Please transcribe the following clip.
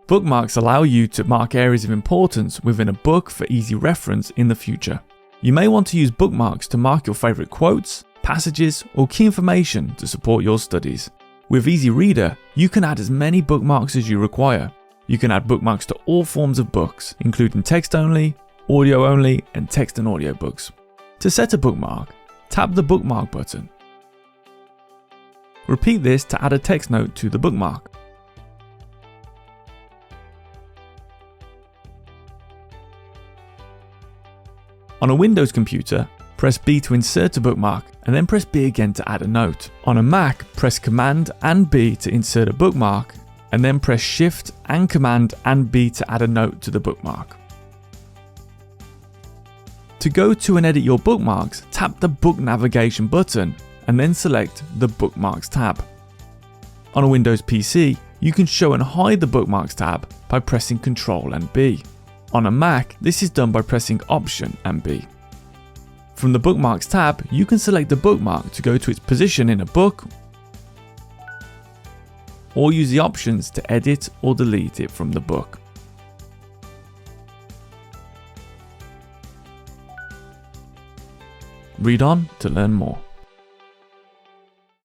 Bookmarks allow you to mark areas of importance within a book for easy reference in the future. You may want to use bookmarks to mark your favourite quotes, passages, or key information to support your studies. With EasyReader, you can add as many bookmarks as you require. You can add bookmarks to all forms of books, including text only, audio only, and text and audio books. To set a bookmark, tap the bookmark button. Repeat this to add a text note to the bookmark. On a Windows computer, press B to insert a bookmark and then press B again to add a note. On a Mac, press Command and B to insert a bookmark and then press Shift and Command and B to add a note to the bookmark. To go to and edit your bookmarks, tap the Book Navigation button and then select the Bookmarks tab. On a Windows PC, you can show and hide the Bookmarks tab by pressing Ctrl and B. On a Mac, this is done by pressing Option and B. From the Bookmarks tab, you can select the bookmark to go to its position in a book, or use the options to edit or delete it from the book. Read on to learn more.